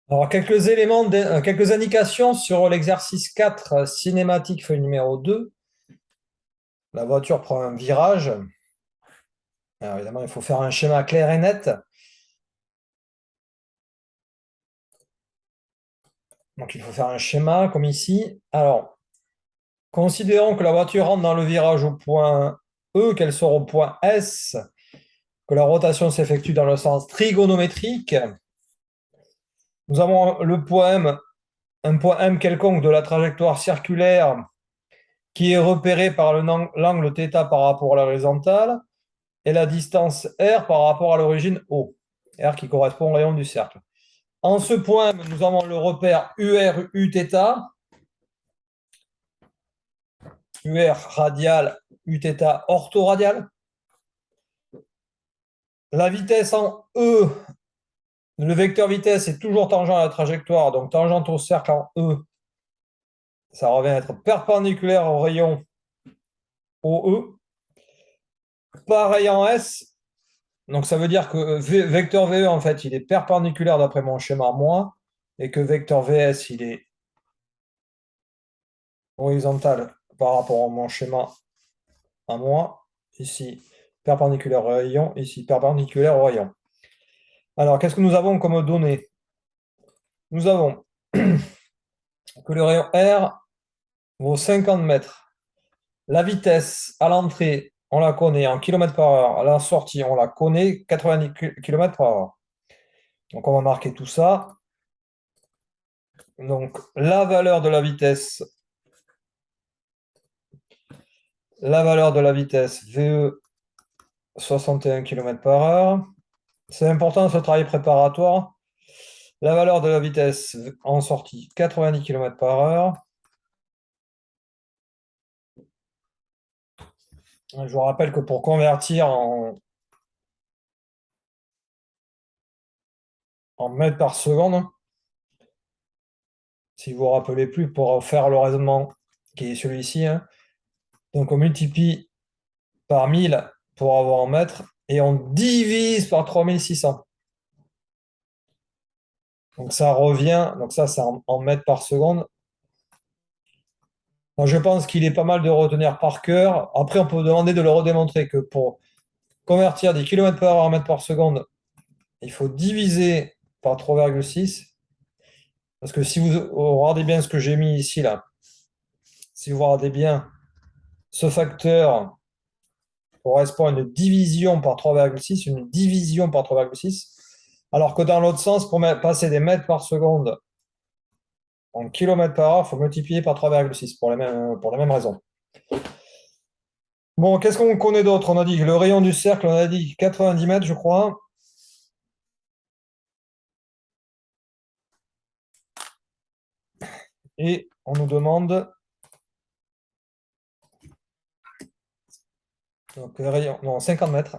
Alors, quelques éléments, quelques indications sur l'exercice 4, cinématique, feuille numéro 2. La voiture prend un virage. Alors, évidemment, il faut faire un schéma clair et net. Donc, il faut faire un schéma comme ici. Alors, considérons que la voiture rentre dans le virage au point E, qu'elle sort au point S, que la rotation s'effectue dans le sens trigonométrique. Nous avons le point M, un point M quelconque de la trajectoire circulaire qui est repéré par l'angle θ par rapport à l'horizontale, et la distance R par rapport à l'origine O, R qui correspond au rayon du cercle. En ce point, nous avons le repère UR, Uθ, UR radial, Uθ orthoradial. La vitesse en E, le vecteur vitesse est toujours tangent à la trajectoire, donc tangente au cercle en E, ça revient à être perpendiculaire au rayon OE. Pareil en S, donc ça veut dire que vecteur VE, en fait, il est perpendiculaire d'après mon schéma moi, et que vecteur VS, il est horizontal par rapport à mon schéma à moi. Ici, perpendiculaire au rayon, ici, perpendiculaire au rayon. Alors, qu'est-ce que nous avons comme données? Nous avons que le rayon R vaut 50 mètres. La vitesse à l'entrée, on la connaît en km par heure. À la sortie, on la connaît 90 km par heure. Donc, on va marquer tout ça. Donc, la valeur de la vitesse VE 61 km par heure. C'est important ce travail préparatoire. La valeur de la vitesse en sortie 90 km par heure. Je vous rappelle que pour convertir en mètres par seconde, si vous vous rappelez plus, pour faire le raisonnement qui est celui-ci, hein, donc on multiplie par 1000 pour avoir en mètres et on divise par 3600. Donc ça revient, donc ça c'est en mètres par seconde. Donc je pense qu'il est pas mal de retenir par cœur. Après, on peut demander de le redémontrer que pour convertir des kilomètres par heure en mètres par seconde, il faut diviser par 3,6. Parce que si vous regardez bien ce que j'ai mis ici, là, si vous regardez bien, ce facteur correspond à une division par 3,6, une division par 3,6, alors que dans l'autre sens, pour passer des mètres par seconde en kilomètres par heure, il faut multiplier par 3,6 pour les mêmes raisons. Bon, qu'est-ce qu'on connaît d'autre? On a dit que le rayon du cercle, on a dit 90 mètres, je crois. Et on nous demande donc, le rayon, non, 50 mètres.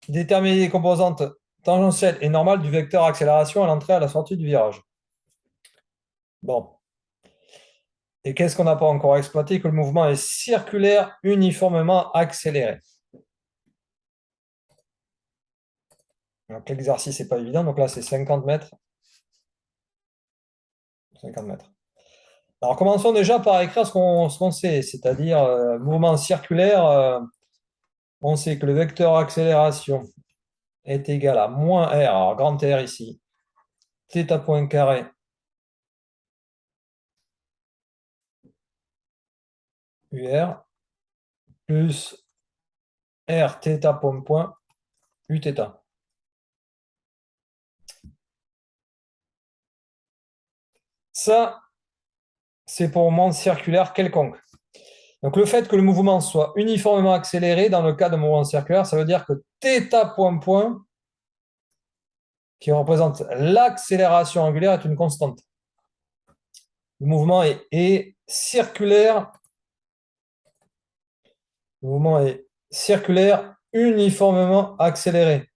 Déterminer les composantes tangentielles et normales du vecteur accélération à l'entrée et à la sortie du virage. Bon. Et qu'est-ce qu'on n'a pas encore exploité? Que le mouvement est circulaire, uniformément accéléré. Donc l'exercice n'est pas évident. Donc là, c'est 50 mètres. 50 mètres. Alors commençons déjà par écrire ce qu'on sait, c'est-à-dire mouvement circulaire. On sait que le vecteur accélération est égal à moins R, alors grand R ici, θ point carré UR, plus R θ point Uθ. Ça, c'est pour un mouvement circulaire quelconque. Donc le fait que le mouvement soit uniformément accéléré dans le cas d'un mouvement circulaire, ça veut dire que θ point point, qui représente l'accélération angulaire, est une constante. Le mouvement est circulaire. Le mouvement est circulaire uniformément accéléré.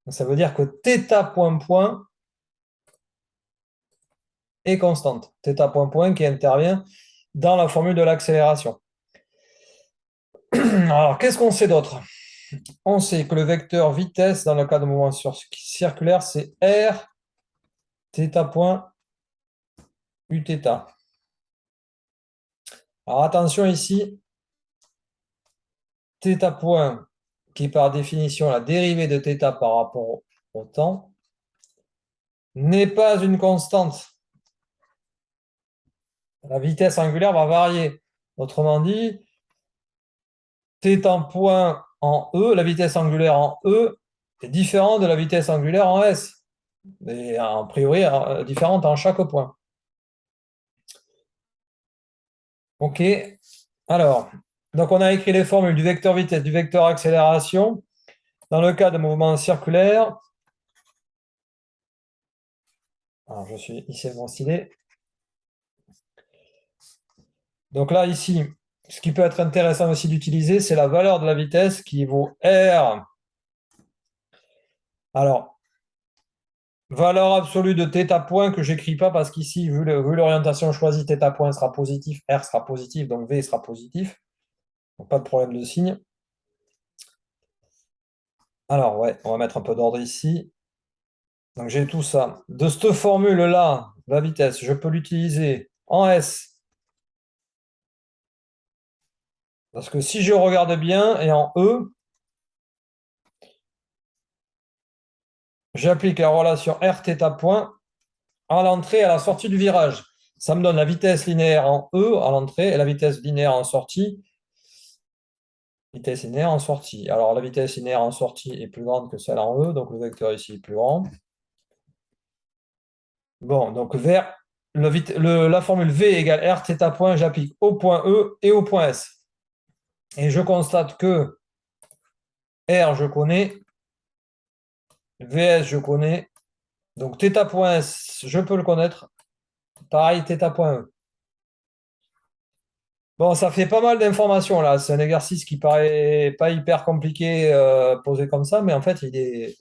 Donc, ça veut dire que θ point point est constante. Θ point point qui intervient dans la formule de l'accélération. Alors, qu'est-ce qu'on sait d'autre? On sait que le vecteur vitesse dans le cas de mouvement circulaire, c'est R θ point Uθ. Alors attention ici, θ point, qui est par définition la dérivée de θ par rapport au temps, n'est pas une constante. La vitesse angulaire va varier. Autrement dit, θ point en E, la vitesse angulaire en E, est différente de la vitesse angulaire en S. Et a priori différente en chaque point. Ok. Alors, donc on a écrit les formules du vecteur vitesse, du vecteur accélération. Dans le cas de mouvement circulaire, alors je suis ici mon stylet. Donc là, ici, ce qui peut être intéressant aussi d'utiliser, c'est la valeur de la vitesse qui vaut R. Alors, valeur absolue de θ point que j'écris pas parce qu'ici, vu l'orientation choisie, θ point sera positif, R sera positif, donc V sera positif. Donc pas de problème de signe. Alors, ouais, on va mettre un peu d'ordre ici. Donc j'ai tout ça. De cette formule-là, la vitesse, je peux l'utiliser en S. Parce que si je regarde bien, et en E, j'applique la relation Rθ point à l'entrée et à la sortie du virage. Ça me donne la vitesse linéaire en E à l'entrée et la vitesse linéaire en sortie. Vitesse linéaire en sortie. Alors la vitesse linéaire en sortie est plus grande que celle en E, donc le vecteur ici est plus grand. Bon, donc vers la formule V égale Rθ point, j'applique au point E et au point S. Et je constate que R, je connais, VS, je connais, donc θ point S, je peux le connaître, pareil, θ point E. Bon, ça fait pas mal d'informations là. C'est un exercice qui paraît pas hyper compliqué posé comme ça, mais en fait, il est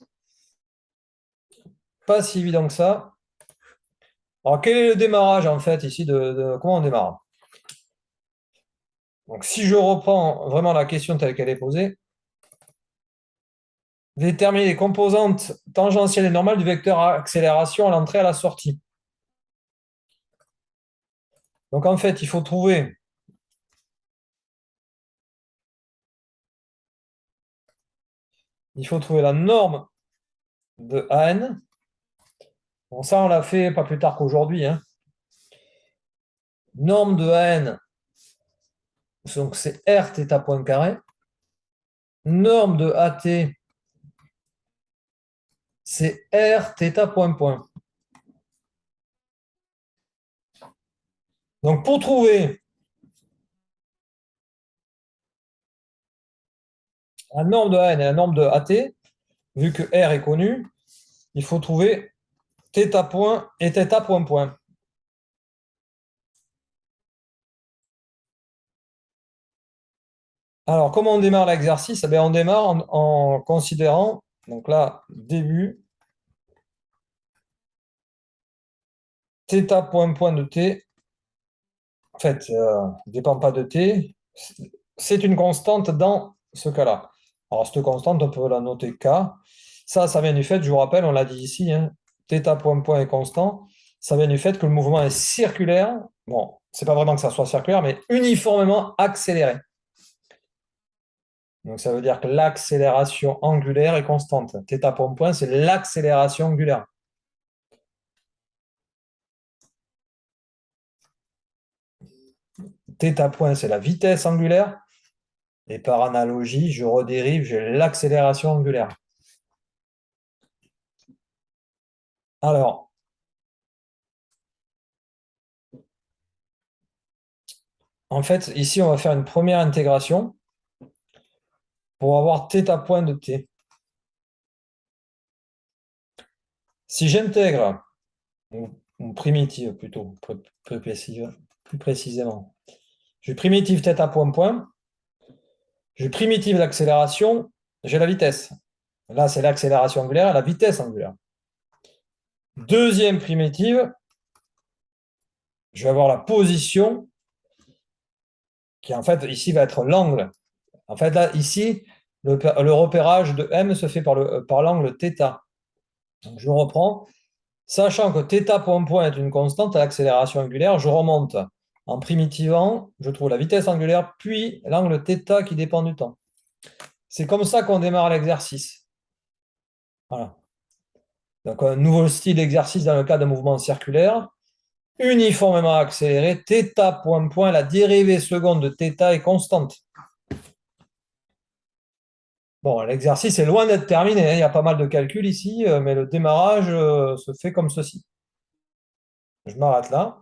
pas si évident que ça. Alors, quel est le démarrage en fait ici comment on démarre? Donc, si je reprends vraiment la question telle qu'elle est posée, déterminer les composantes tangentielles et normales du vecteur accélération à l'entrée et à la sortie. Donc, en fait, il faut trouver la norme de AN. Bon, ça, on l'a fait pas plus tard qu'aujourd'hui, hein. Norme de AN, donc c'est R θ point carré. Norme de AT, c'est R θ point point. Donc, pour trouver la norme de AN et la norme de AT, vu que R est connu, il faut trouver θ point et θ point point. Alors, comment on démarre l'exercice? Eh bien, on démarre en considérant, donc là, début, θ point point de t, en fait, ne dépend pas de t, c'est une constante dans ce cas-là. Alors, cette constante, on peut la noter K. Ça vient du fait, je vous rappelle, on l'a dit ici, hein, θ point point est constant. Ça vient du fait que le mouvement est circulaire. Bon, c'est pas vraiment que ça soit circulaire, mais uniformément accéléré. Donc, ça veut dire que l'accélération angulaire est constante. θ point point, c'est l'accélération angulaire. θ point, c'est la vitesse angulaire. Et par analogie, je redérive, j'ai l'accélération angulaire. Alors, en fait, ici, on va faire une première intégration pour avoir θ point de t. Si j'intègre, ou primitive plutôt, plus précisément, j'ai primitive θ point point, j'ai primitive l'accélération, j'ai la vitesse. Là, c'est l'accélération angulaire et la vitesse angulaire. Deuxième primitive, je vais avoir la position, qui en fait, ici, va être l'angle. En fait, là, ici, le repérage de M se fait par l'angle θ. Donc, je reprends. Sachant que θ point point est une constante à l'accélération angulaire, je remonte en primitivant, je trouve la vitesse angulaire, puis l'angle θ qui dépend du temps. C'est comme ça qu'on démarre l'exercice. Voilà. Donc, un nouveau style d'exercice dans le cas d'un mouvement circulaire, uniformément accéléré, θ point point, la dérivée seconde de θ est constante. Bon, l'exercice est loin d'être terminé, hein. Il y a pas mal de calculs ici, mais le démarrage se fait comme ceci. Je m'arrête là.